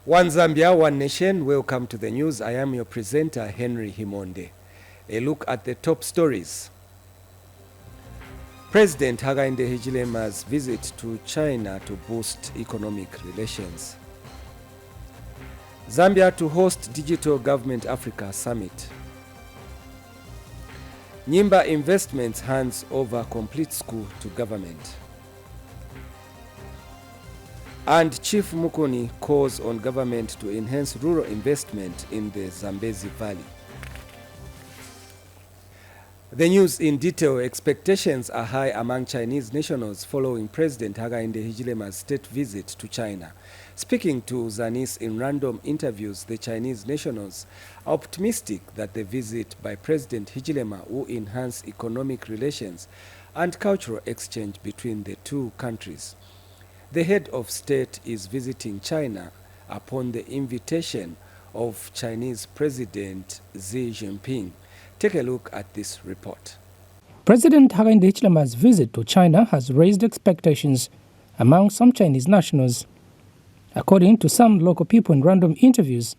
One Zambia, one nation. Welcome to the news. I am your presenter, Henry Himonde. A look at the top stories. President Hakainde Hichilema's visit to China to boost economic relations. Zambia to host Digital Government Africa Summit. Nyimba Investments hands over complete school to government. And Chief Mukoni calls on government to enhance rural investment in the Zambezi Valley. The news in detail. Expectations are high among Chinese nationals following President Hakainde Hichilema's state visit to China. Speaking to Zanis in random interviews, the Chinese nationals are optimistic that the visit by President Hichilema will enhance economic relations and cultural exchange between the two countries. The head of state is visiting China upon the invitation of Chinese President Xi Jinping. Take a look at this report. President Hakainde Hichilema's visit to China has raised expectations among some Chinese nationals. According to some local people in random interviews,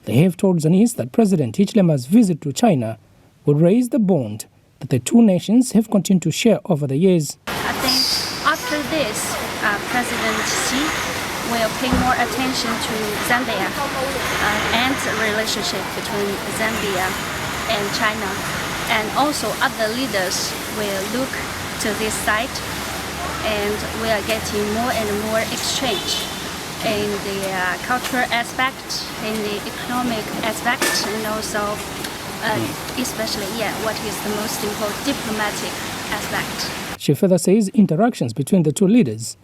they have told Zanis that President Hichilema's visit to China would raise the bond that the two nations have continued to share over the years. I think after this, President Xi will pay more attention to Zambia and the relationship between Zambia and China. And also other leaders will look to this side, and we are getting more and more exchange in the cultural aspect, in the economic aspect, and also especially, what is the most important, diplomatic aspect. She further says interactions between the two leaders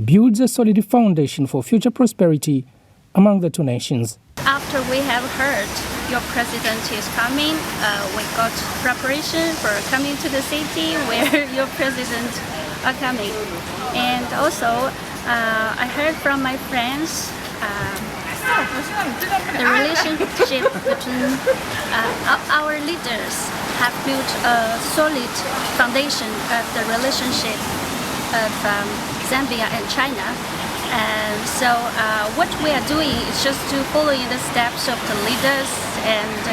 builds a solid foundation for future prosperity among the two nations. After we have heard your president is coming, we got preparation for coming to the city where your president are coming. And also, I heard from my friends the relationship between our leaders have built a solid foundation of the relationship of Zambia and China. And so what we are doing is just to follow in the steps of the leaders and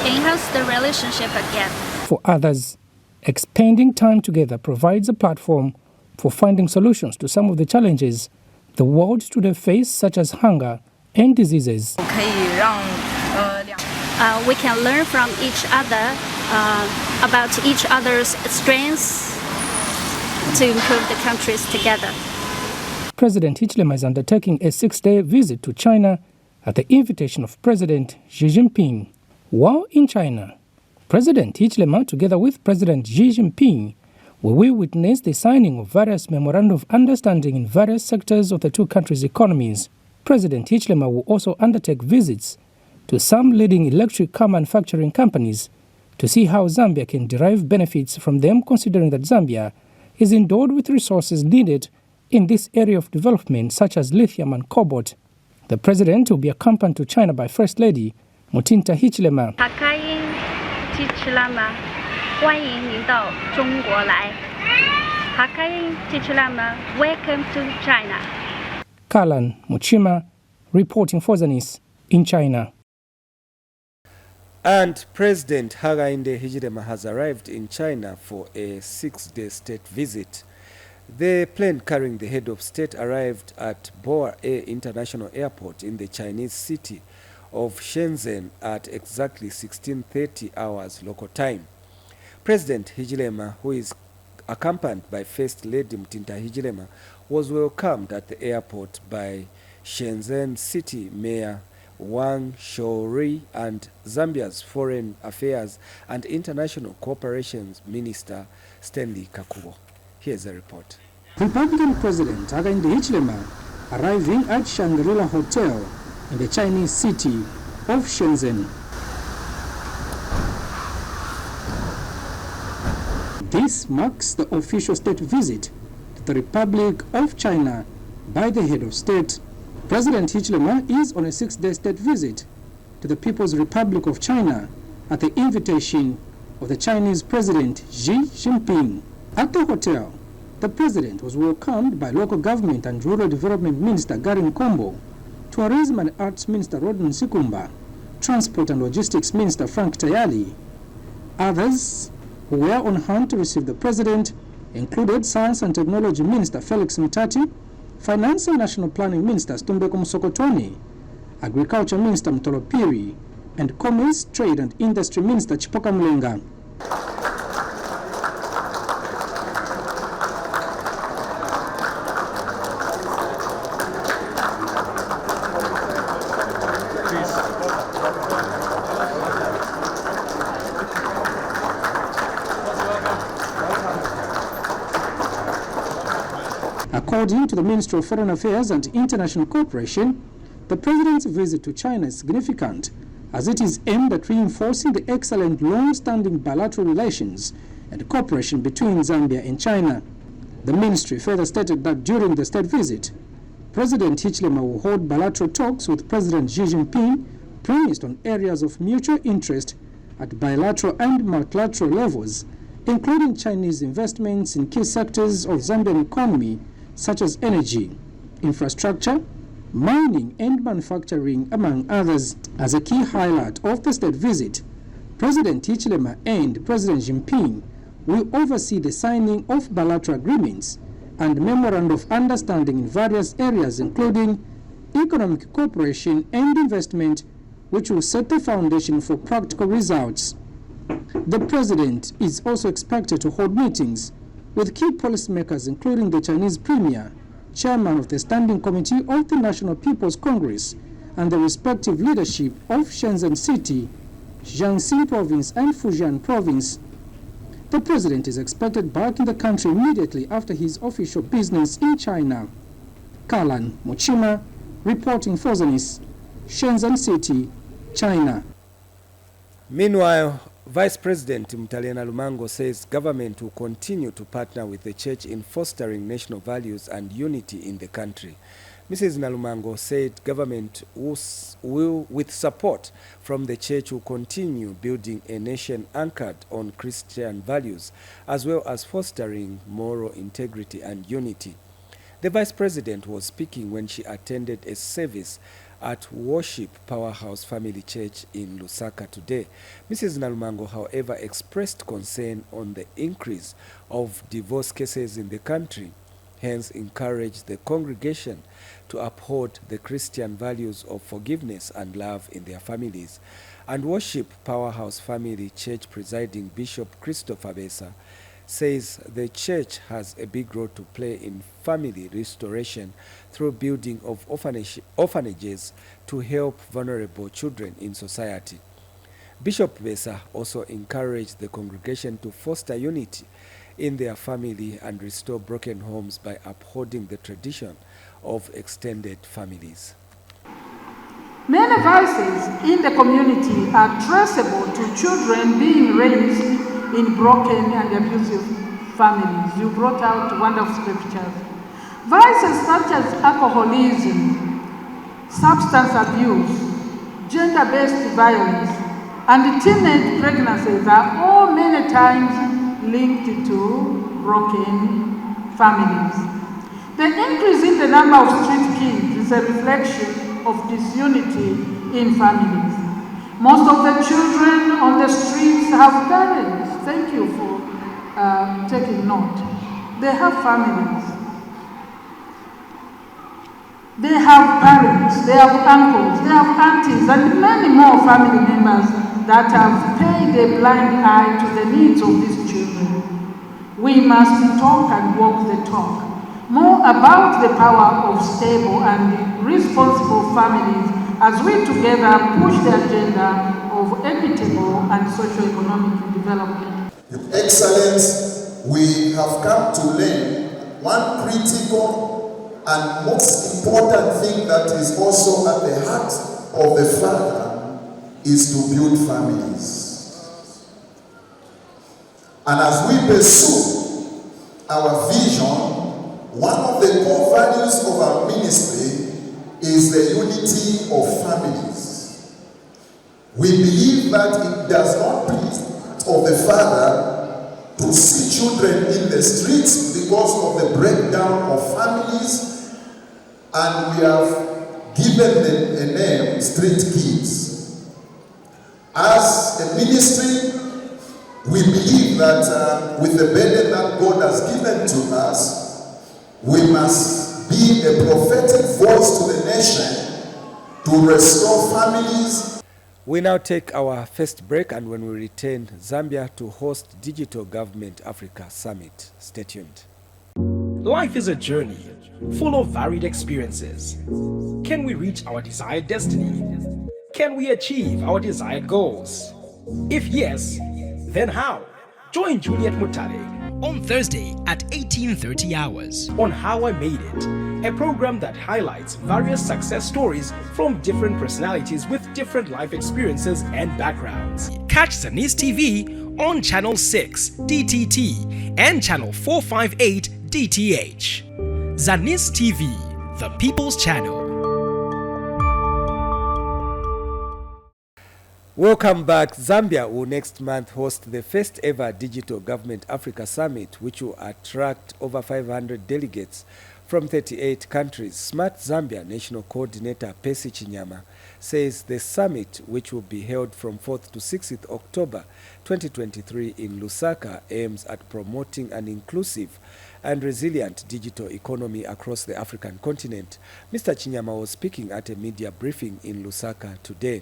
enhance the relationship again. For others, expending time together provides a platform for finding solutions to some of the challenges the world today face, such as hunger and diseases. We can learn from each other about each other's strengths to improve the countries together. President Hichilema is undertaking a 6-day visit to China at the invitation of President Xi Jinping. While in China, President Hichilema, together with President Xi Jinping, will witness the signing of various memorandum of understanding in various sectors of the two countries' economies. President Hichilema will also undertake visits to some leading electric car manufacturing companies to see how Zambia can derive benefits from them, considering that Zambia is endowed with resources needed in this area of development, such as lithium and cobalt. The president will be accompanied to China by First Lady Mutinta Hichilema. Welcome to China. Kalan Muchima reporting for Zanis in China. And President Hakainde Hichilema has arrived in China for a 6-day state visit. The plane carrying the head of state arrived at Boa Air International Airport in the Chinese city of Shenzhen at exactly 16:30 hours local time. President Hichilema, who is accompanied by First Lady Mutinta Hichilema, was welcomed at the airport by Shenzhen City Mayor Wang Shaori and Zambia's Foreign Affairs and International Cooperation Minister Stanley Kakubo. Here's a report. Republican President Hakainde Hichilema arriving at Shangri-La Hotel in the Chinese city of Shenzhen. This marks the official state visit to the Republic of China by the head of state. President Hichilema is on a 6-day state visit to the People's Republic of China at the invitation of the Chinese President Xi Jinping. At the hotel, the president was welcomed by local government and rural development minister Garin Kombo, Tourism and Arts Minister Rodman Sikumba, Transport and Logistics Minister Frank Tayali. Others who were on hand to receive the President included Science and Technology Minister Felix Mutati, Finance and National Planning Minister Stumbeko Musokotoni, Agriculture Minister Mtolo Piri, and Commerce, Trade and Industry Minister Chipoka Mlenga. According to the Ministry of Foreign Affairs and International Cooperation, the President's visit to China is significant as it is aimed at reinforcing the excellent long-standing bilateral relations and cooperation between Zambia and China. The ministry further stated that during the state visit, President Hichilema will hold bilateral talks with President Xi Jinping premised on areas of mutual interest at bilateral and multilateral levels, including Chinese investments in key sectors of Zambian economy such as energy, infrastructure, mining and manufacturing, among others. As a key highlight of the state visit, President Hichilema and President Jinping will oversee the signing of bilateral agreements and memorandum of understanding in various areas including economic cooperation and investment, which will set the foundation for practical results. The President is also expected to hold meetings with key policymakers including the Chinese Premier, Chairman of the Standing Committee of the National People's Congress, and the respective leadership of Shenzhen City, Jiangxi Province and Fujian Province. The President is expected back in the country immediately after his official business in China. Kalan Mochima, reporting for Zanis, Shenzhen City, China. Meanwhile, Vice President Mtaliana Lumango says government will continue to partner with the church in fostering national values and unity in the country. Mrs. Nalumango said government will, with support from the church, will continue building a nation anchored on Christian values, as well as fostering moral integrity and unity. The Vice President was speaking when she attended a service at Worship Powerhouse Family Church in Lusaka today. Mrs. Nalumango, however, expressed concern on the increase of divorce cases in the country, hence encouraged the congregation to uphold the Christian values of forgiveness and love in their families. And Worship Powerhouse Family Church presiding Bishop Christopher Besa says the church has a big role to play in family restoration through building of orphanages to help vulnerable children in society. Bishop Besa also encouraged the congregation to foster unity in their family and restore broken homes by upholding the tradition of extended families. Many vices in the community are traceable to children being raised in broken and abusive families. You brought out wonderful scriptures. Vices such as alcoholism, substance abuse, gender-based violence, and teenage pregnancies are all many times linked to broken families. The increase in the number of street kids is a reflection of disunity in families. Most of the children on the streets have parents. Thank you for taking note. They have families. They have parents, they have uncles, they have aunties, and many more family members that have paid a blind eye to the needs of these children. We must talk and walk the talk more about the power of stable and responsible families as we together push the agenda of equitable and socio-economic development. With excellence, we have come to learn one critical and most important thing that is also at the heart of the Father is to build families. And as we pursue our vision, one of the core values of our ministry is the unity of families. We believe that it does not please of the Father to see children in the streets because of the breakdown of families, and we have given a name, Street Kids. As a ministry, we believe that with the burden that God has given to us, we must be a prophetic voice to the nation to restore families. We now take our first break, and when we return, Zambia to host Digital Government Africa Summit. Stay tuned. Life is a journey full of varied experiences. Can we reach our desired destiny? Can we achieve our desired goals? If yes, then how? Join Juliet Mutale on Thursday at 18:30 hours on How I Made It, a program that highlights various success stories from different personalities with different life experiences and backgrounds. Catch Zanis TV on Channel 6 DTT and Channel 458 DTH. Zanis TV, the People's Channel. Welcome back. Zambia will next month host the first ever Digital Government Africa Summit, which will attract over 500 delegates from 38 countries. Smart Zambia National Coordinator Percy Chinyama says the summit, which will be held from 4th to 6th October 2023 in Lusaka, aims at promoting an inclusive and resilient digital economy across the African continent. Mr. Chinyama was speaking at a media briefing in Lusaka today.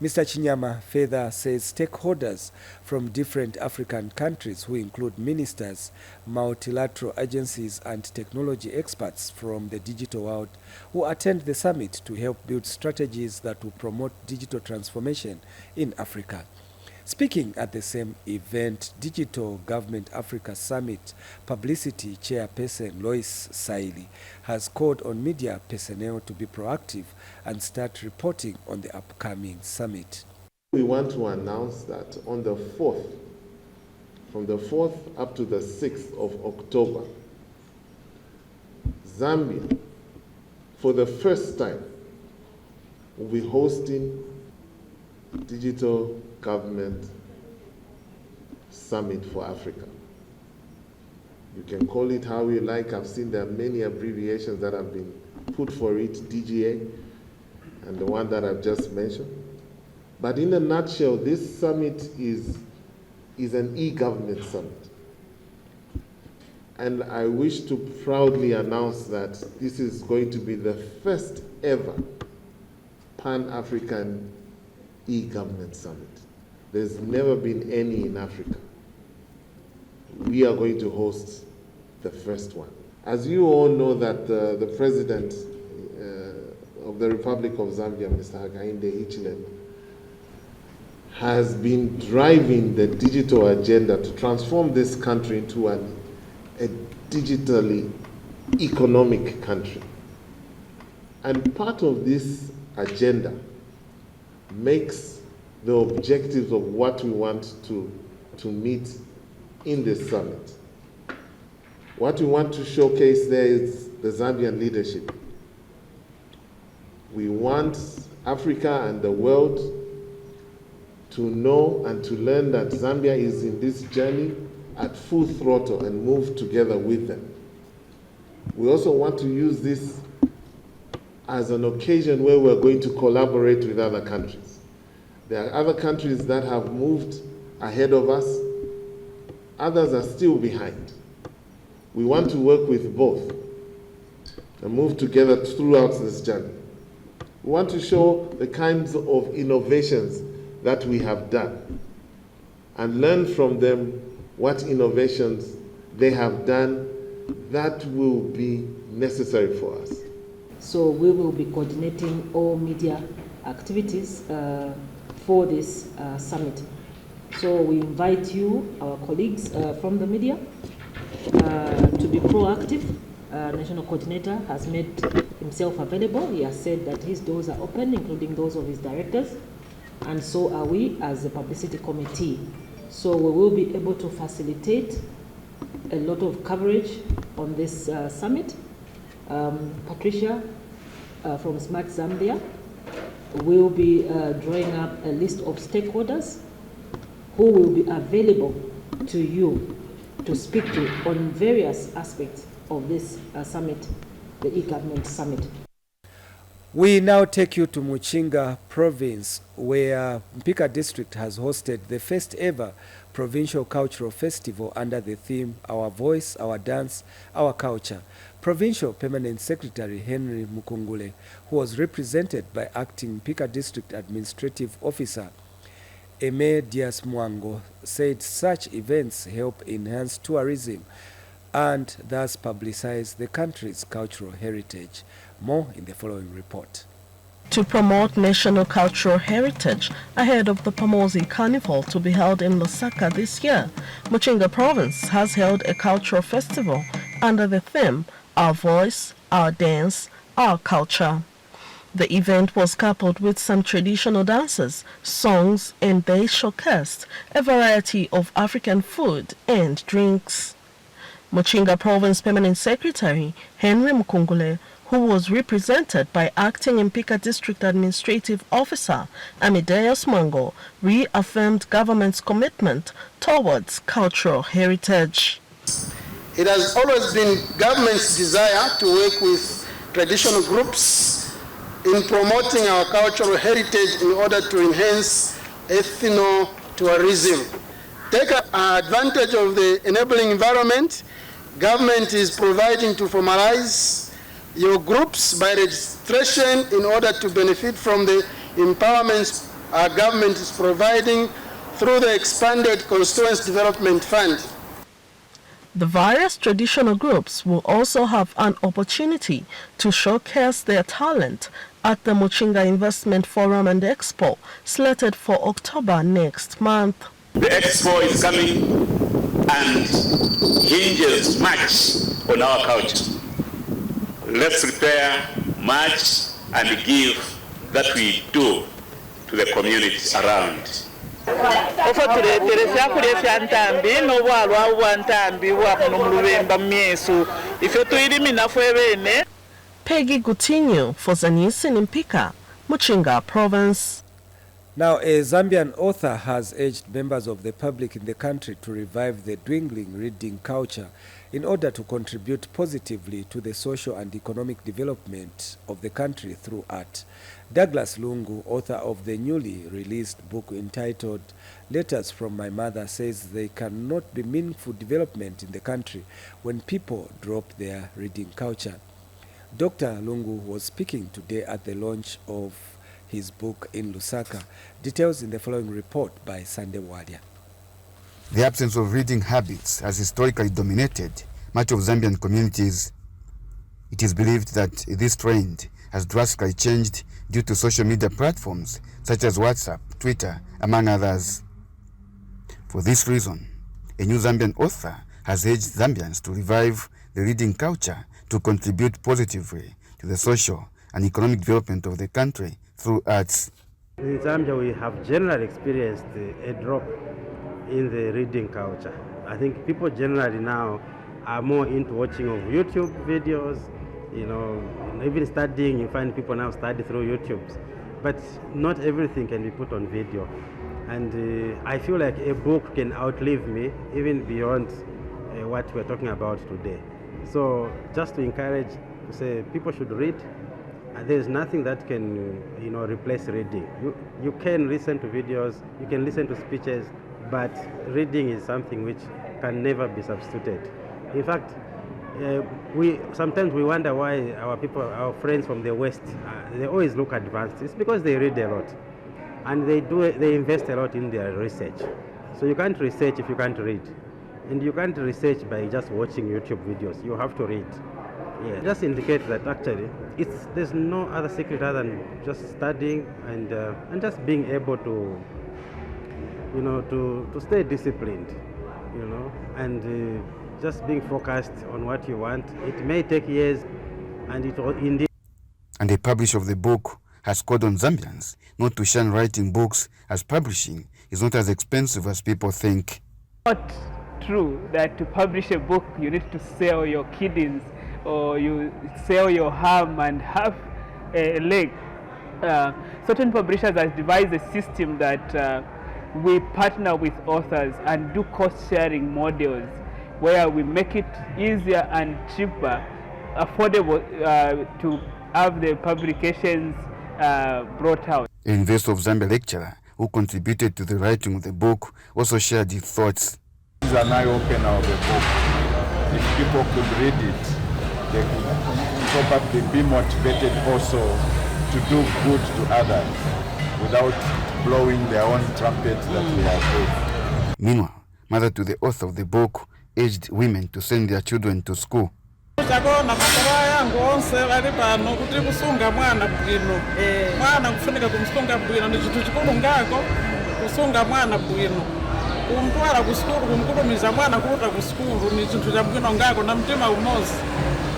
Mr. Chinyama further says stakeholders from different African countries, who include ministers, multilateral agencies, and technology experts from the digital world, will attend the summit to help build strategies that will promote digital transformation in Africa. Speaking at the same event, Digital Government Africa Summit Publicity Chairperson Lois Saili has called on media personnel to be proactive and start reporting on the upcoming summit. We want to announce that on the 4th, from the 4th up to the 6th of October, Zambia, for the first time, will be hosting Digital Government Summit for Africa. You can call it how you like. I've seen there are many abbreviations that have been put for it, DGA, and the one that I've just mentioned. But in a nutshell, this summit is an e-government summit. And I wish to proudly announce that this is going to be the first ever Pan-African e-government summit. There's never been any in Africa. We are going to host the first one. As you all know that the President of the Republic of Zambia, Mr. Hakainde Hichilema, has been driving the digital agenda to transform this country into a digitally economic country. And part of this agenda makes the objectives of what we want to meet in this summit. What we want to showcase there is the Zambian leadership. We want Africa and the world to know and to learn that Zambia is in this journey at full throttle and move together with them. We also want to use this as an occasion where we're going to collaborate with other countries. There are other countries that have moved ahead of us. Others are still behind. We want to work with both and move together throughout this journey. We want to show the kinds of innovations that we have done and learn from them what innovations they have done that will be necessary for us. So we will be coordinating all media activities for this summit. So we invite you, our colleagues from the media, to be proactive. National Coordinator has made himself available. He has said that his doors are open, including those of his directors, and so are we as a publicity committee. So we will be able to facilitate a lot of coverage on this summit. Patricia from Smart Zambia will be drawing up a list of stakeholders who will be available to you to speak to on various aspects of this summit, the e-government summit. We now take you to Muchinga province, where Mpika district has hosted the first ever provincial cultural festival under the theme Our Voice, Our Dance, Our Culture. Provincial Permanent Secretary Henry Mukungule, who was represented by acting Mpika district administrative officer Eme Dias Mwango, said such events help enhance tourism and thus publicize the country's cultural heritage. More in the following report. To promote national cultural heritage ahead of the Pamosi Carnival to be held in Lusaka this year, Muchinga Province has held a cultural festival under the theme Our Voice, Our Dance, Our Culture. The event was coupled with some traditional dances, songs, and they showcased a variety of African food and drinks. Muchinga Province Permanent Secretary Henry Mukungule, who was represented by acting Mpika District Administrative Officer Amadeus Mango, reaffirmed government's commitment towards cultural heritage. It has always been government's desire to work with traditional groups in promoting our cultural heritage in order to enhance ethno-tourism. Take advantage of the enabling environment government is providing to formalize your groups by registration in order to benefit from the empowerments our government is providing through the expanded Constituency Development Fund. The various traditional groups will also have an opportunity to showcase their talent at the Muchinga Investment Forum and Expo, slated for October next month. The Expo is coming and hinges much on our culture. Let's prepare much and give that we do to the communities around. Peggy Gutinho for Zanis in Mpika, Muchinga Province. Now, a Zambian author has urged members of the public in the country to revive the dwindling reading culture in order to contribute positively to the social and economic development of the country through art. Douglas Lungu, author of the newly released book entitled Letters from My Mother, says there cannot be meaningful development in the country when people drop their reading culture. Dr. Lungu was speaking today at the launch of his book in Lusaka. Details in the following report by Sunday Wadia. The absence of reading habits has historically dominated much of Zambian communities. It is believed that this trend has drastically changed due to social media platforms such as WhatsApp, Twitter, among others. For this reason, a new Zambian author has urged Zambians to revive the reading culture to contribute positively to the social and economic development of the country through arts. In Zambia, we have generally experienced a drop in the reading culture. I think people generally now are more into watching of YouTube videos, even studying. You find people now study through YouTube, but not everything can be put on video. And I feel like a book can outlive me, even beyond what we're talking about today. So just to encourage, to say people should read. There's nothing that can, replace reading. You can listen to videos, you can listen to speeches, but reading is something which can never be substituted. In fact, sometimes we wonder why our friends from the West, they always look advanced. It's because they read a lot, and they invest a lot in their research. So you can't research if you can't read, and you can't research by just watching YouTube videos. You have to read. Yeah, just indicates that actually there's no other secret other than just studying and just being able to, to stay disciplined, and just being focused on what you want. It may take years, and it will indeed. And the publisher of the book has called on Zambians not to shun writing books, as publishing is not as expensive as people think. Not true that to publish a book you need to sell your kidneys or you sell your ham and have a leg. Certain publishers have devised a system that we partner with authors and do cost-sharing models where we make it easier and cheaper, affordable to have the publications brought out. A University of Zambia lecturer who contributed to the writing of the book also shared his thoughts. This is an eye-opener of the book. If people could read it, they could probably be motivated also to do good to others without blowing their own trumpet that they are good. Meanwhile, mother to the author of the book urged women to send their children to school. Kumtwala kusikuru kumkulumiza mwana kuruta kusikuru ni chinthu chabwino ngako na mtima umozi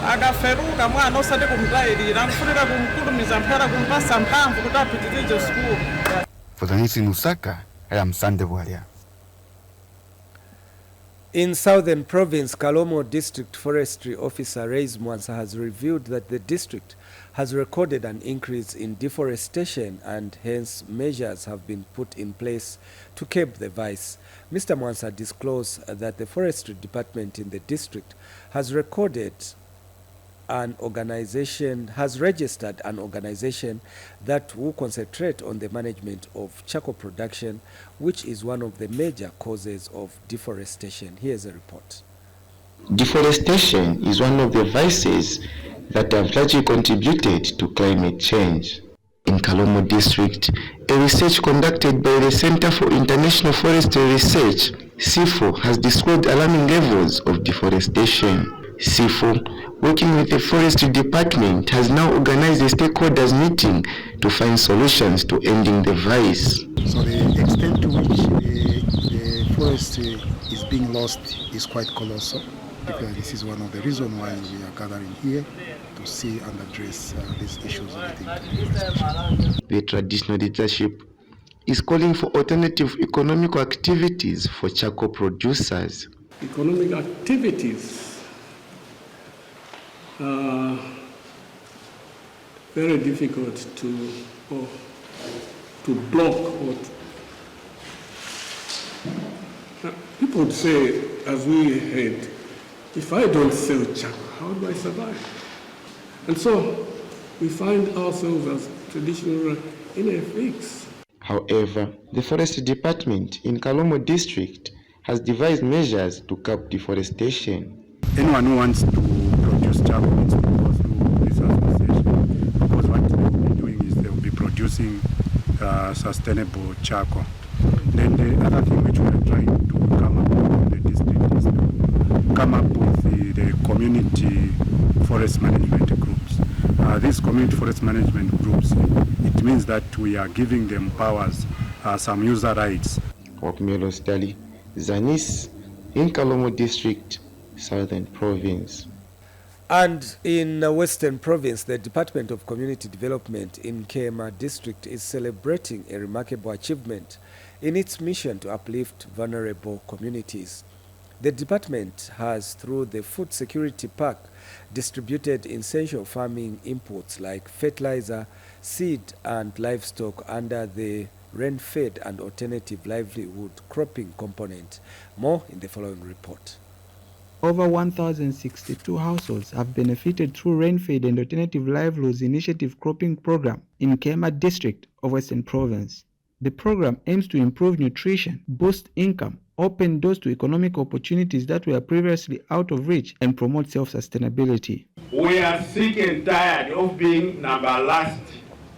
akaferuka mwana osati kumtayirira nkufuna kumkulumiza mphera kumpasa mphamvu kuti apitirize sikuru. For Zanis in Lusaka, I am Sande Bwalia. In Southern Province, Kalomo District Forestry Officer Reis Mwansa has revealed that the district has recorded an increase in deforestation and hence measures have been put in place to curb the vice. Mr. Mwansa disclosed that the Forestry Department in the district has registered an organization that will concentrate on the management of charcoal production, which is one of the major causes of deforestation. Here's a report. Deforestation is one of the vices that have largely contributed to climate change. In Kalomo District, a research conducted by the Center for International Forestry Research, CIFO, has disclosed alarming levels of deforestation. CIFO, working with the Forestry Department, has now organized a stakeholders meeting to find solutions to ending the vice. So the extent to which the forest is being lost is quite colossal, because this is one of the reasons why we are gathering here to see and address these issues relating to deforestation. The traditional leadership is calling for alternative economic activities for charcoal producers. Economic activities are very difficult to block. People would say, as we heard, if I don't sell charcoal, how do I survive? And so we find ourselves as traditional in a fix. However, the Forestry Department in Kalomo District has devised measures to curb deforestation. Anyone who wants to produce charcoal needs to go through this association, because what they will be doing is they will be producing sustainable charcoal. Then the other thing which we are trying to come up with in the district is to come up with the community forest management groups. These community forest management groups, it means that we are giving them powers, some user rights. Okmelo Stali, Zanis, in Kalomo District, Southern Province. And in Western Province, the Department of Community Development in Kema District is celebrating a remarkable achievement in its mission to uplift vulnerable communities. The department has, through the Food Security Pack, distributed essential farming inputs like fertilizer, seed, and livestock under the rain-fed and alternative livelihood cropping component. More in the following report. Over 1,062 households have benefited through rain-fed and alternative livelihoods initiative cropping program in Kema District of Western Province. The program aims to improve nutrition, boost income, open doors to economic opportunities that were previously out of reach, and promote self-sustainability. We are sick and tired of being number last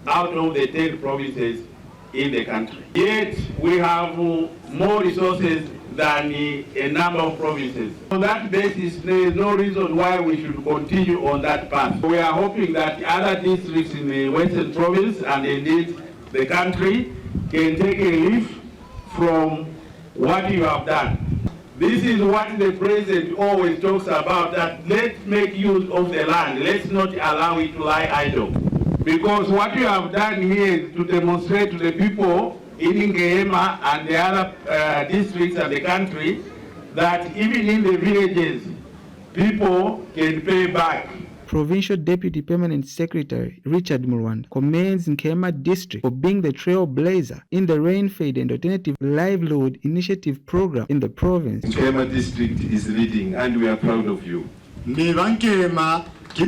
out of the 10 provinces in the country. Yet we have more resources than a number of provinces. On that basis, there is no reason why we should continue on that path. We are hoping that other districts in the Western Province and indeed the country can take a leaf from what you have done. This is what the president always talks about, that let's make use of the land. Let's not allow it to lie idle. Because what you have done here is to demonstrate to the people in Ngehema and the other districts of the country that even in the villages, people can pay back. Provincial Deputy Permanent Secretary Richard Murwanda commends Nkema District for being the trailblazer in the rain-fed and alternative livelihood initiative program in the province. Nkema District is leading and we are proud of you. Ndiva Nkema What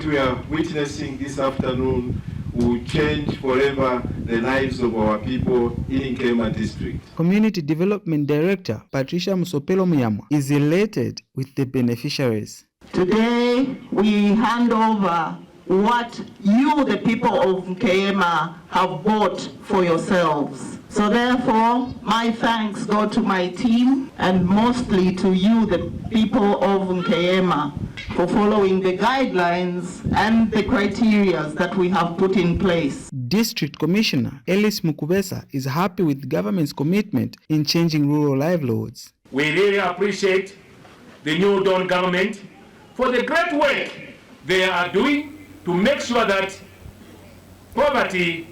we are witnessing this afternoon will change forever the lives of our people in Kema district. Community Development Director Patricia Musopelo Muyamwa is elated with the beneficiaries. Today we hand over what you, the people of Kema, have bought for yourselves. So therefore, my thanks go to my team and mostly to you, the people of Nkema, for following the guidelines and the criteria that we have put in place. District Commissioner Ellis Mukubesa is happy with the government's commitment in changing rural livelihoods. We really appreciate the New Dawn government for the great work they are doing to make sure that poverty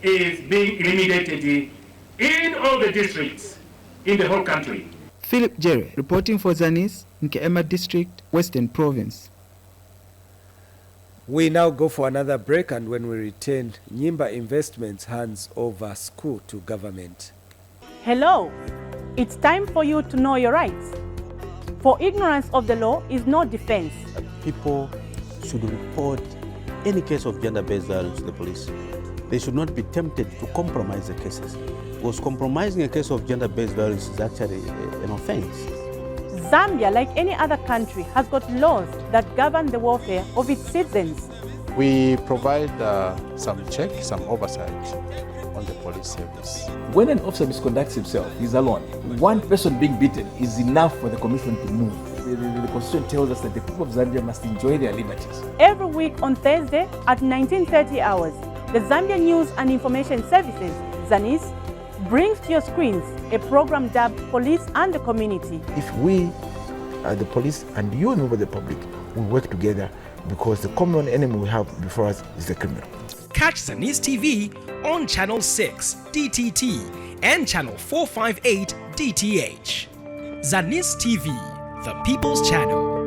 is being eliminated in all the districts in the whole country. Philip Jerry reporting for Zanis, Nkema District, Western Province. We now go for another break, and when we return, Nyimba Investments hands over school to government. Hello, it's time for you to know your rights. For ignorance of the law is no defense. People should report any case of gender-based violence to the police. They should not be tempted to compromise the cases, because compromising a case of gender-based violence is actually an offense. Zambia, like any other country, has got laws that govern the welfare of its citizens. We provide some check, some oversight on the police service. When an officer misconducts himself, he's alone. One person being beaten is enough for the commission to move. The Constitution tells us that the people of Zambia must enjoy their liberties. Every week on Thursday at 19:30 hours, the Zambia News and Information Services, Zanis, brings to your screens a program dubbed Police and the Community. If we, the police, and you, member of the public, will work together, because the common enemy we have before us is the criminal. Catch Zanis TV on Channel 6 DTT and Channel 458 DTH. Zanis TV, the People's Channel.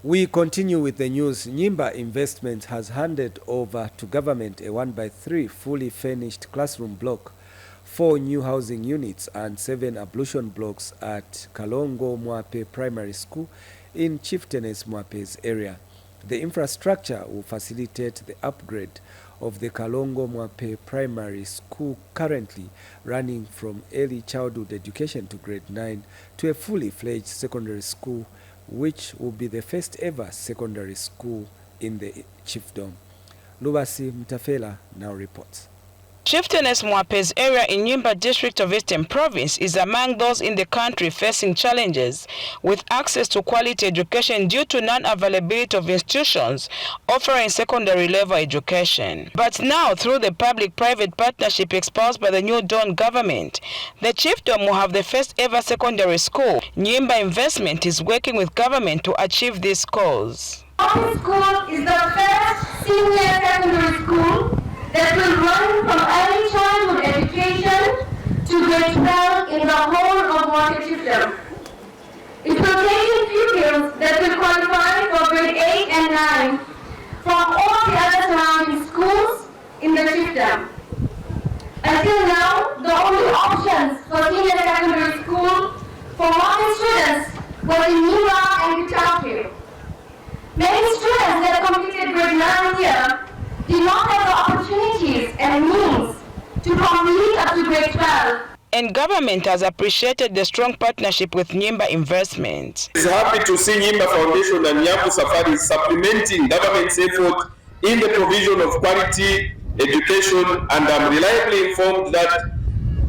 We continue with the news. Nyimba Investment has handed over to government a 1x3 fully furnished classroom block, 4 new housing units and 7 ablution blocks at Kalongo Mwape Primary School in Chieftainess Mwape's area. The infrastructure will facilitate the upgrade of the Kalongo Mwape Primary School, currently running from early childhood education to grade 9 to a fully fledged secondary school, which will be the first ever secondary school in the chiefdom. Lubasi Mtafela now reports. Chieftainess Mwape's area in Nyimba district of Eastern Province is among those in the country facing challenges with access to quality education due to non-availability of institutions offering secondary level education. But now, through the public-private partnership espoused by the New Dawn government, the chiefdom will have the first ever secondary school. Nyimba Investment is working with government to achieve this cause. This school is the first senior secondary school that will run from early childhood education to grade 12 in the whole of Mwape Chiefdom. It will take in pupils that will qualify for grade 8 and 9 from all the other surrounding schools in the Chiefdom. Until now, the only options for senior secondary school for Mwape students were in Nyimba and Bitauke. Many students that completed grade 9 here did not have the opportunities and means to complete up to grade 12. And government has appreciated the strong partnership with Nyimba Investment. It's happy to see Nyimba Foundation and Nyambu Safari supplementing government's effort in the provision of quality education, and I'm reliably informed that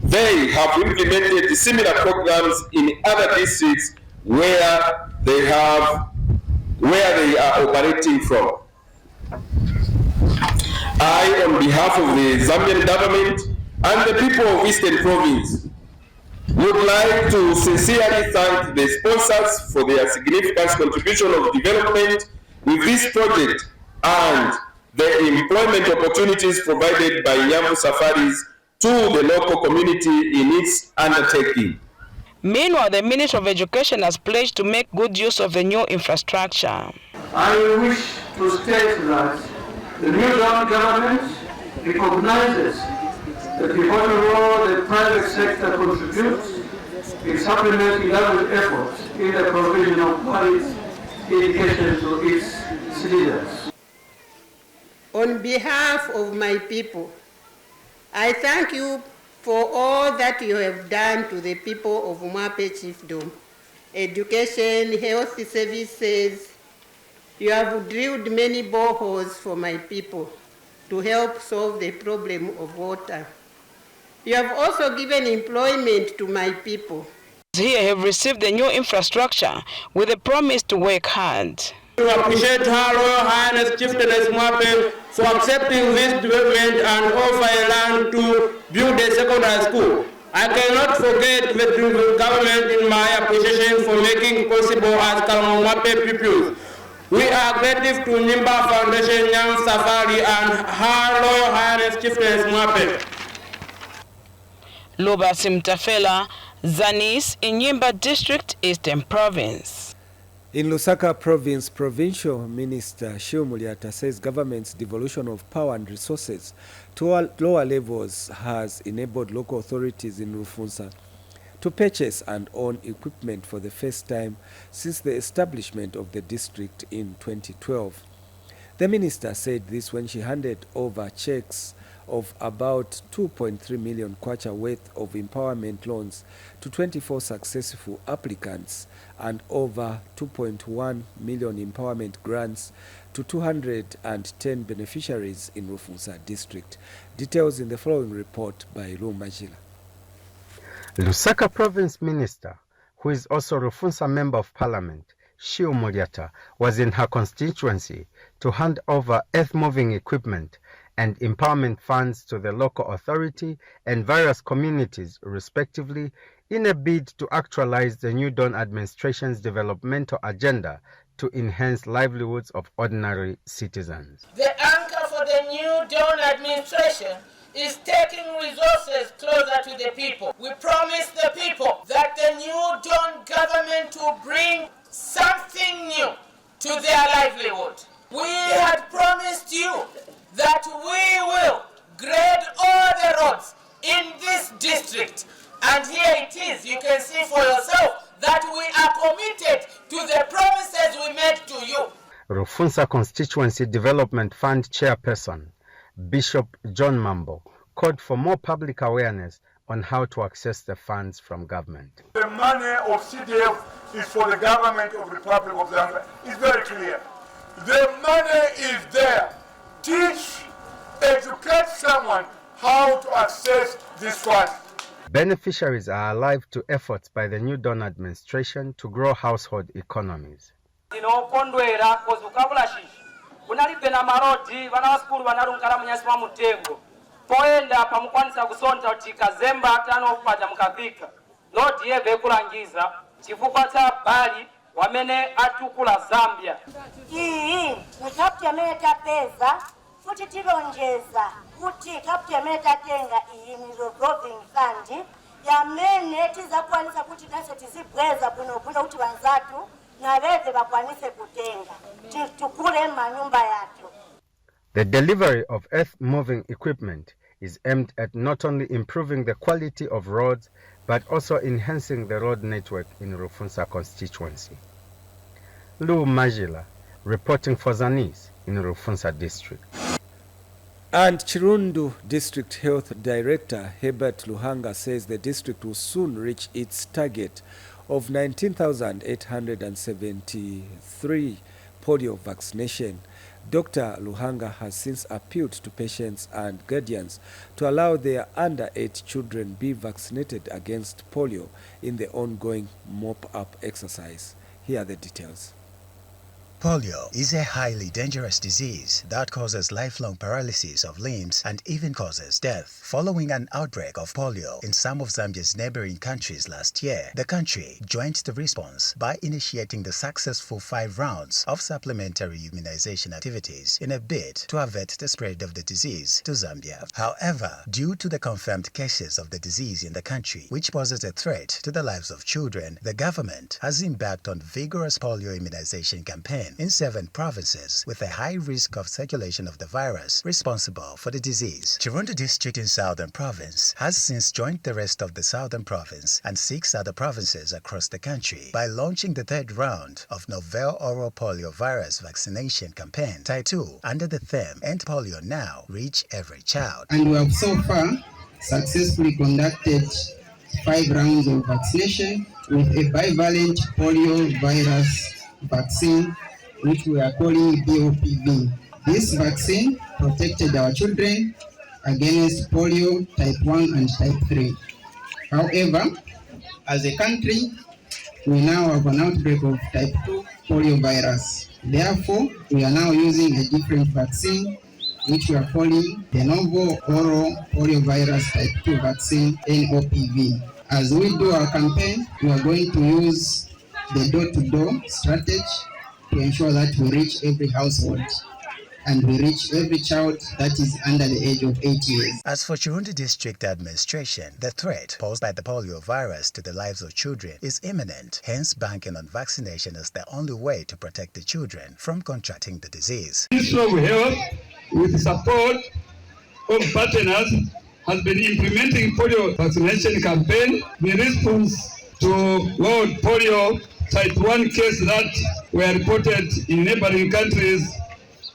they have implemented similar programs in other districts where they are operating from. I, on behalf of the Zambian government and the people of Eastern Province, would like to sincerely thank the sponsors for their significant contribution of development with this project and the employment opportunities provided by Nyambu Safaris to the local community in its undertaking. Meanwhile, the Ministry of Education has pledged to make good use of the new infrastructure. I wish to state that the New Dawn government recognizes the pivotal role that the private sector contributes in supplementing government efforts in the provision of quality education to its citizens. On behalf of my people, I thank you for all that you have done to the people of Mwape Chiefdom. Education, health services, you have drilled many boreholes for my people to help solve the problem of water. You have also given employment to my people. Here have received the new infrastructure with a promise to work hard. We appreciate Her Royal Highness Chieftainess Mwape for accepting this development and offer a land to build a secondary school. I cannot forget the government in my appreciation for making possible as Kalama Mwape pupils. We are grateful to Nimba Foundation, Young Safari, and Her Royal Highness Chieftainess Mwape. Loba Simtafela, Zanis in Nyimba District, Eastern Province. In Lusaka Province, Provincial Minister Shiu Mulyata says government's devolution of power and resources to lower levels has enabled local authorities in Rufunsa to purchase and own equipment for the first time since the establishment of the district in 2012. The minister said this when she handed over checks of about 2.3 million kwacha worth of empowerment loans to 24 successful applicants and over 2.1 million empowerment grants to 210 beneficiaries in Rufunsa district. Details in the following report by Lu Majila. Lusaka Province Minister, who is also Rufunsa Member of Parliament, Shiu Mulyata, was in her constituency to hand over earth-moving equipment and empowerment funds to the local authority and various communities, respectively, in a bid to actualize the New Dawn administration's developmental agenda to enhance livelihoods of ordinary citizens. The anchor for the New Dawn administration is taking resources closer to the people. We promise the people that the New Dawn government will bring something new to their livelihood. We had promised you that we will grade all the roads in this district. And here it is. You can see for yourself that we are committed to the promises we made to you. Rufunsa Constituency Development Fund Chairperson, Bishop John Mambo, called for more public awareness on how to access the funds from government. The money of CDF is for the government of the Republic of Zambia. It's very clear. The money is there. Teach, educate someone how to access this fund. Beneficiaries are alive to efforts by the New Dawn administration to grow household economies. Poenda pamukwanisa kusonta kuti kazemba atano okupata mukavika nodiye vekulangiza chifukwa cha bali wamene atukula Zambia. Iyi mukapti amene tapeza kuti tilonjeza kuti kapti amene tatenga iyi ni revolving fund yamene tizakwanisa kuti naso tizibweza bwinobwino kuti vanzatu naveze vakwanise kutenga tikule manyumba yathu. The delivery of earth-moving equipment is aimed at not only improving the quality of roads, but also enhancing the road network in Rufunsa constituency. Lu Majila, reporting for Zanis in Rufunsa district. And Chirundu District Health Director Herbert Luhanga says the district will soon reach its target of 19,873 polio vaccination. Dr. Luhanga has since appealed to patients and guardians to allow their under-8 children be vaccinated against polio in the ongoing mop-up exercise. Here are the details. Polio is a highly dangerous disease that causes lifelong paralysis of limbs and even causes death. Following an outbreak of polio in some of Zambia's neighboring countries last year, the country joined the response by initiating the successful 5 rounds of supplementary immunization activities in a bid to avert the spread of the disease to Zambia. However, due to the confirmed cases of the disease in the country, which poses a threat to the lives of children, the government has embarked on vigorous polio immunization campaign children in 7 provinces with a high risk of circulation of the virus responsible for the disease. Chirondo district in Southern Province has since joined the rest of the Southern Province and 6 other provinces across the country by launching the 3rd round of novel oral polio virus vaccination campaign Type 2 under the theme End Polio Now, Reach Every Child. And we have so far successfully conducted 5 rounds of vaccination with a bivalent polio virus vaccine, which we are calling BOPV. This vaccine protected our children against polio type 1 and type 3. However, as a country, we now have an outbreak of type 2 polio virus. Therefore, we are now using a different vaccine, which we are calling the novel oral poliovirus type 2 vaccine, NOPV. As we do our campaign, we are going to use the door-to-door strategy to ensure that we reach every household and we reach every child that is under the age of 8 years. As for Chirondo District Administration, the threat posed by the polio virus to the lives of children is imminent, hence banking on vaccination as the only way to protect the children from contracting the disease. Ministry of Health, with support of partners, has been implementing polio vaccination campaign in response to world polio type 1 cases that were reported in neighboring countries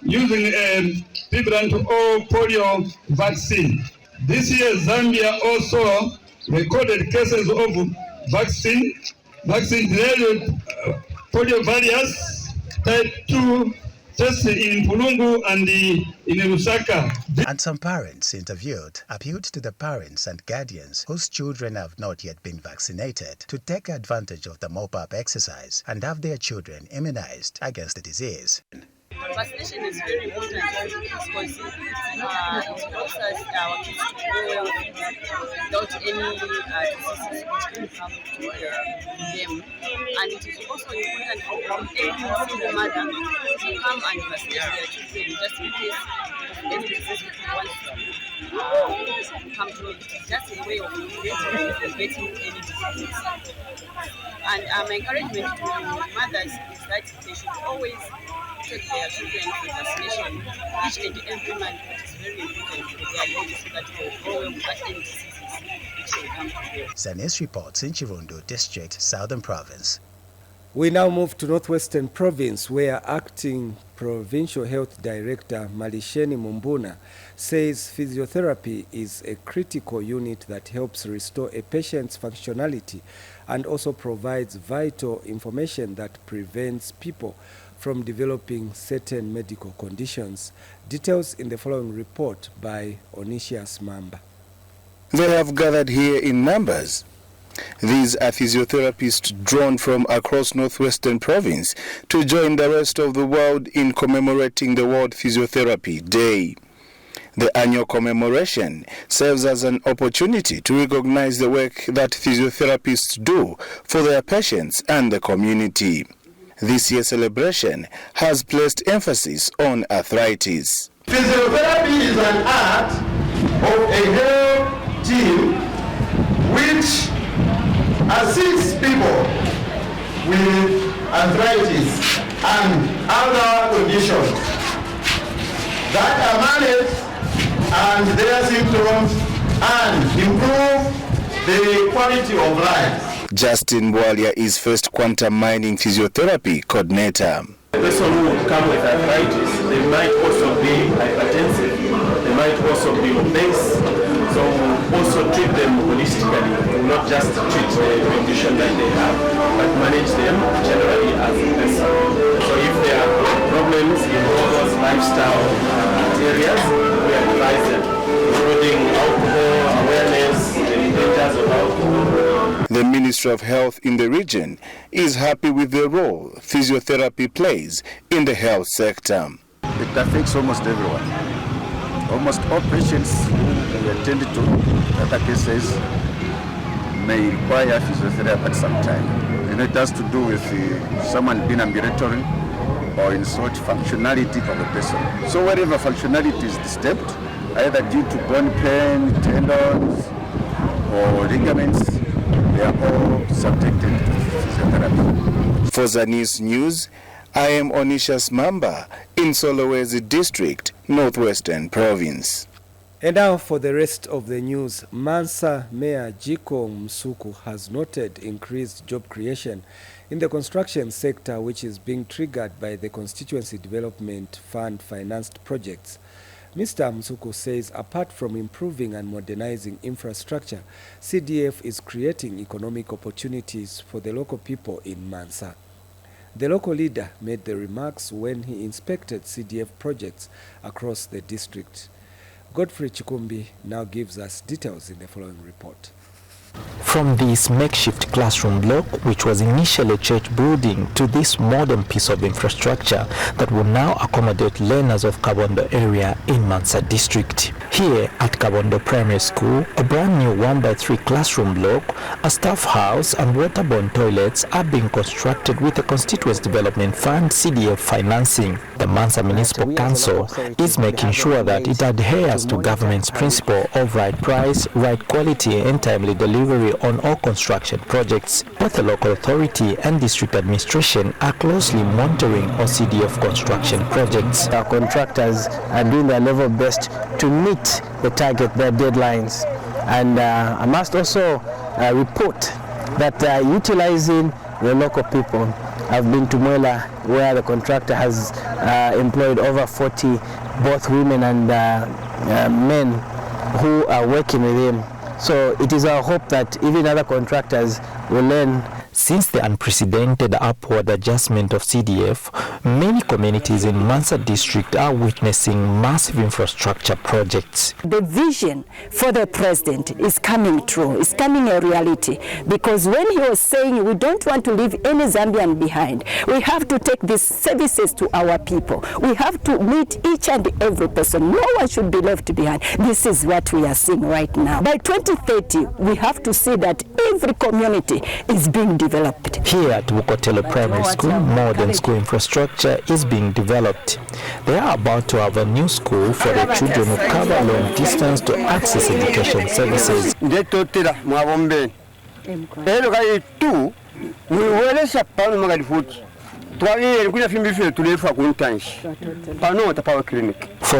using a equivalent to all polio vaccine. This year, Zambia also recorded cases of vaccine-related polio virus type 2 just in Pulungu and in Lusaka. And some parents interviewed appealed to the parents and guardians whose children have not yet been vaccinated to take advantage of the mop-up exercise and have their children immunized against the disease. Vaccination is very important because it helps us, our kids to grow well without any diseases which can come to them. And it is also important for every single mother to come and vaccinate their children just in case any disease wants to come to it. It's just a way of preventing any disease. And my encouragement to mothers is that they should always take their children for vaccination each and every month. It is very important for their body so that they will grow well without any diseases which will come to them. Zanis reports in Chirondo District, Southern Province. We now move to Northwestern Province, where Acting Provincial Health Director Malisheni Mumbuna says physiotherapy is a critical unit that helps restore a patient's functionality and also provides vital information that prevents people from developing certain medical conditions. Details in the following report by Onisius Mamba. They have gathered here in numbers. These are physiotherapists drawn from across Northwestern Province to join the rest of the world in commemorating the World Physiotherapy Day. The annual commemoration serves as an opportunity to recognize the work that physiotherapists do for their patients and the community. This year's celebration has placed emphasis on arthritis. Physiotherapy is an art of a health team which assists people with arthritis and other conditions that are managed and their symptoms and improve the quality of life. Justin Bwalia is First Quantum Mining Physiotherapy Coordinator. The person who will come with arthritis, they might also be hypertensive, they might also be obese, so we'll also treat them holistically, not just treat the condition that they have, but manage them generally as a person. So if there are problems in all those lifestyle areas, we advise them, including alcohol awareness, the dangers of alcohol. The Ministry of Health in the region is happy with the role physiotherapy plays in the health sector. It affects almost everyone. Almost all patients who we attend to, in other cases, may require physiotherapy at some time. And it has to do with someone being ambulatory or in sort functionality of the person. So wherever functionality is disturbed, either due to bone pain, tendons, or ligaments, they are all subjected to physiotherapy. For Zanis News, I am Onishas Mamba in Solowezi District, Northwestern Province. And now for the rest of the news. Mansa Mayor Jiko Msuku has noted increased job creation in the construction sector, which is being triggered by the Constituency Development Fund financed projects. Mr. Msuku says apart from improving and modernizing infrastructure, CDF is creating economic opportunities for the local people in Mansa. The local leader made the remarks when he inspected CDF projects across the district. Godfrey Chikumbi now gives us details in the following report. From this makeshift classroom block, which was initially a church building, to this modern piece of infrastructure that will now accommodate learners of Kabondo area in Mansa district. Here at Kabondo Primary School, a brand new 1x3 classroom block, a staff house and waterborne toilets are being constructed with the Constituency Development Fund CDF financing. The Mansa Municipal Council is making sure that it adheres to government's principle of right price, right quality and timely delivery on all construction projects. Both the local authority and district administration are closely monitoring all CDF construction projects. Our contractors are doing their level best to meet the target, their deadlines. And I must also report that utilizing the local people, I've been to Mwela where the contractor has employed over 40 both women and men who are working with him. So it is our hope that even other contractors will learn. Since the unprecedented upward adjustment of CDF, many communities in Mansa district are witnessing massive infrastructure projects. The vision for the president is coming true, it's coming a reality, because when he was saying we don't want to leave any Zambian behind, we have to take these services to our people. We have to meet each and every person. No one should be left behind. This is what we are seeing right now. By 2030, we have to see that every community is being developed. Here at Bukotelo Primary School, modern school infrastructure is being developed. They are about to have a new school for the children who cover long distance to access education services. For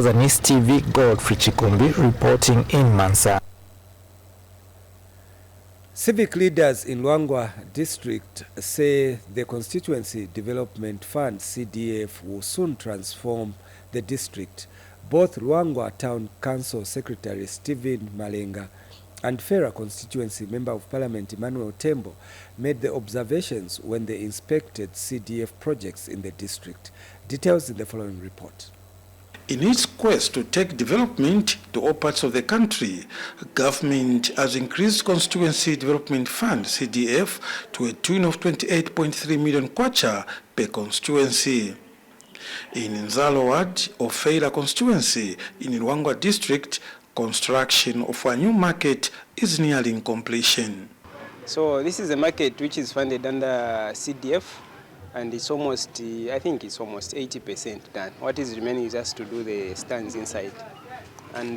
Zanis TV, Godfrey Chikumbi reporting in Mansa. Civic leaders in Luangwa district say the Constituency Development Fund CDF will soon transform the district. Both Luangwa Town Council Secretary Stephen Malenga and Fera Constituency Member of Parliament Emmanuel Tembo made the observations when they inspected CDF projects in the district. Details in the following report. In its quest to take development to all parts of the country, government has increased Constituency Development Fund CDF to a tune of 28.3 million kwacha per constituency. In Nzalo Ward of Feira constituency in Luangwa district, construction of a new market is nearing completion. So this is a market which is funded under CDF. And it's almost, I think it's almost 80% done. What is remaining is just to do the stands inside. And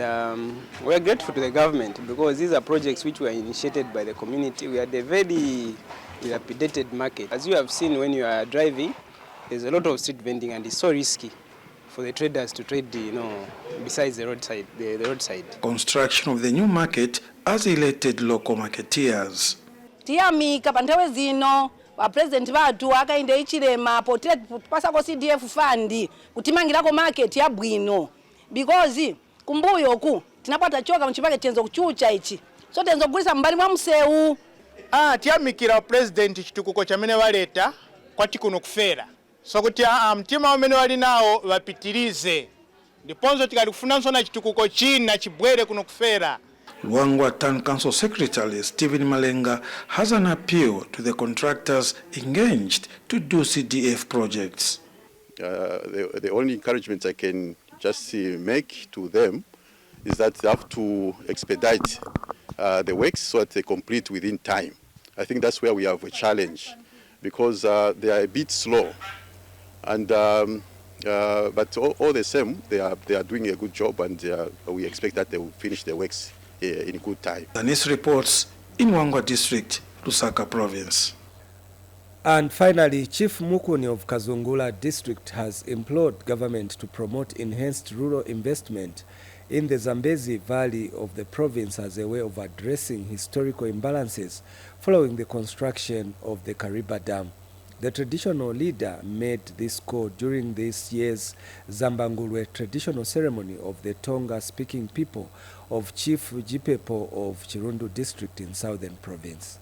we're grateful to the government because these are projects which were initiated by the community. We had a very dilapidated market. As you have seen when you are driving, there's a lot of street vending and it's so risky for the traders to trade, besides the roadside, the roadside. Construction of the new market has elated local marketeers. President vatu akaenda ichirema pasako CDF fund kutimangirako market ya bwino because kumbuyo ku tinapata choka mchipake tenzo kuchucha ichi so tenzo kugulisa mbali mwa mseu tiamikira president chitukuko chamene waleta kwati kuno kufera so kuti mtima wamene wali nawo wapitirize ndiponzo tikali kufunanso na chitukuko china chibwere kuno kufera. Luangwa Town Council Secretary Stephen Malenga has an appeal to the contractors engaged to do CDF projects. The only encouragement I can just make to them is that they have to expedite the works so that they complete within time. I think that's where we have a challenge because they are a bit slow, and but all the same they are doing a good job, and we expect that they will finish the works in good time. Zanis reports in Luangwa district, Lusaka province. And finally, Chief Mukuni of Kazungula district has implored government to promote enhanced rural investment in the Zambezi Valley of the province as a way of addressing historical imbalances following the construction of the Kariba Dam. The traditional leader made this call during this year's Zambangulwe traditional ceremony of the Tonga-speaking people of Chief Jipepo of Chirundu district in southern province.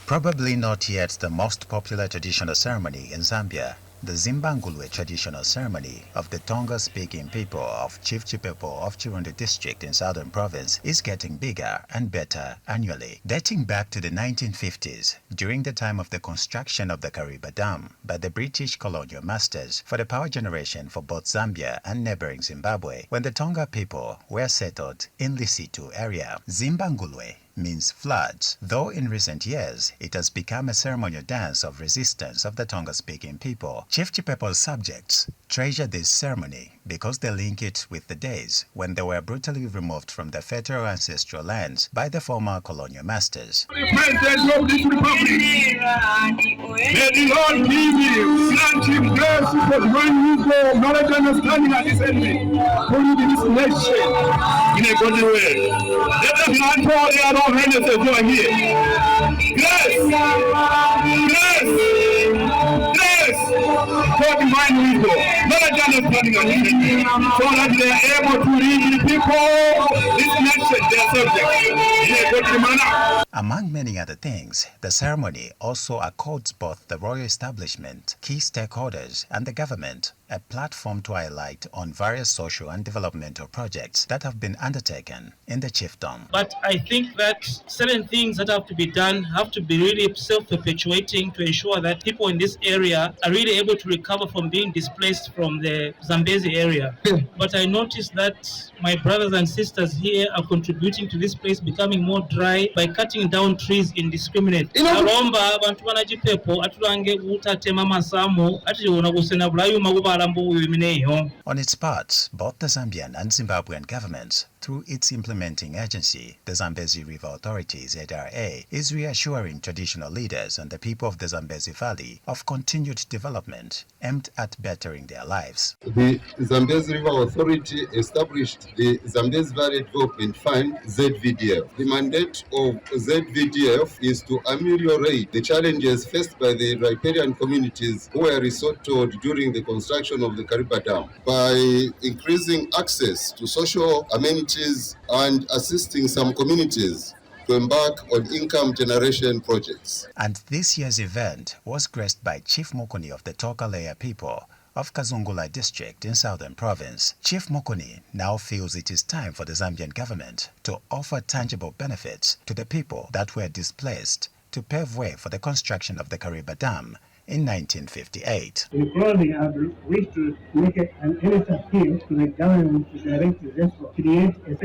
Probably not yet the most popular traditional ceremony in Zambia, the Zimbangulwe traditional ceremony of the Tonga-speaking people of Chief Jipepo of Chirundu district in southern province is getting bigger and better annually. Dating back to the 1950s, during the time of the construction of the Kariba Dam by the British colonial masters for the power generation for both Zambia and neighboring Zimbabwe, when the Tonga people were settled in Lisitu area. Zimbangulwe means floods, though in recent years it has become a ceremonial dance of resistance of the Tonga-speaking people. Chief Jipepo's subjects treasure this ceremony because they link it with the days when they were brutally removed from their fertile ancestral lands by the former colonial masters. The President of this Republic, may the Lord give you plenty grace for growing wisdom, knowledge, and understanding at this end, putting this nation in a godly way. Let us not fall the other witnesses who are here. Grace! For divine wisdom, knowledge, and understanding at this end, so that they are able to lead the people, this nation, their subjects, in a godly manner. Among many other things, the ceremony also accords both the royal establishment, key stakeholders, and the government a platform to highlight on various social and developmental projects that have been undertaken in the chiefdom. But I think that certain things that have to be done have to be really self-perpetuating to ensure that people in this area are really able to recover from being displaced from the Zambezi area. But I noticed that my brothers and sisters here are contributing to this place becoming more dry by cutting down trees indiscriminately. Alomba abantu bana Jipepo atulange utatema masamu ationa kusena bulayu makuba. On its part, both the Zambian and Zimbabwean governments, through its implementing agency, the Zambezi River Authority (ZRA), is reassuring traditional leaders and the people of the Zambezi Valley of continued development aimed at bettering their lives. The Zambezi River Authority established the Zambezi Valley Development Fund (ZVDF). The mandate of ZVDF is to ameliorate the challenges faced by the riparian communities who were resettled during the construction of the Kariba Dam by increasing access to social amenities and assisting some communities to embark on income generation projects. And this year's event was graced by Chief Mukuni of the Tokalea people of Kazungula district in southern province. Chief Mukuni now feels it is time for the Zambian government to offer tangible benefits to the people that were displaced to pave way for the construction of the Kariba Dam in 1958. In closing, I wish to make an earnest appeal to the government to direct the to create a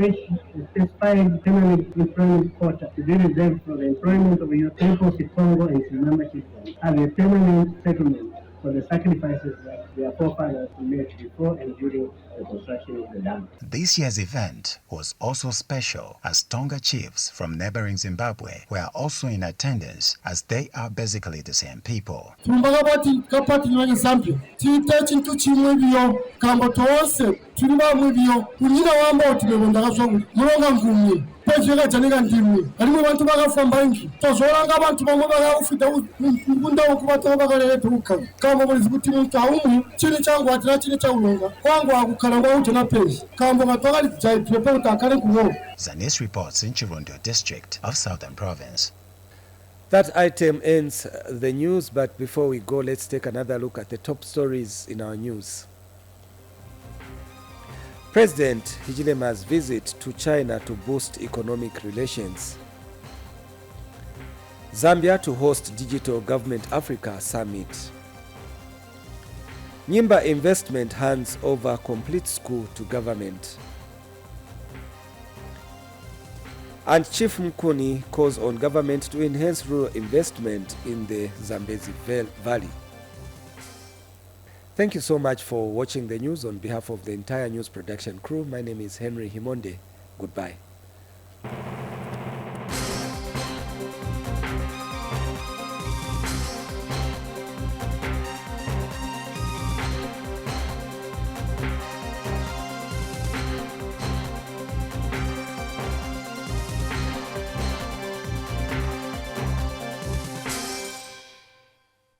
specified permanent employment quota to be reserved for the employment of your people, Congo and Sinama people, as a permanent settlement for the sacrifices that their forefathers made before and during the construction of the dam. This year's event was also special as Tonga chiefs from neighboring Zimbabwe were also in attendance, as they are basically the same people. pezveka janeka ndimwe harimwe vantu vakafambangi tozoranga vantu vamwe vakafita munda wokuvatava vakarerepeuka kambo kwezi kuti muntu haumwe chini changu hatina chini chaunonga kwangu hakukhala kwautena pezi kambo katwakalidzaipiwe peuta akare kuno. Zanis reports in Chirundu district of southern province. That item ends the news, but before we go, let's take another look at the top stories in our news. President Hichilema's visit to China to boost economic relations. Zambia to host Digital Government Africa Summit. Nyimba Investment hands over complete school to government. And Chief Mukuni calls on government to enhance rural investment in the Zambezi Valley. Thank you so much for watching the news. On behalf of the entire news production crew, my name is Henry Himonde. Goodbye.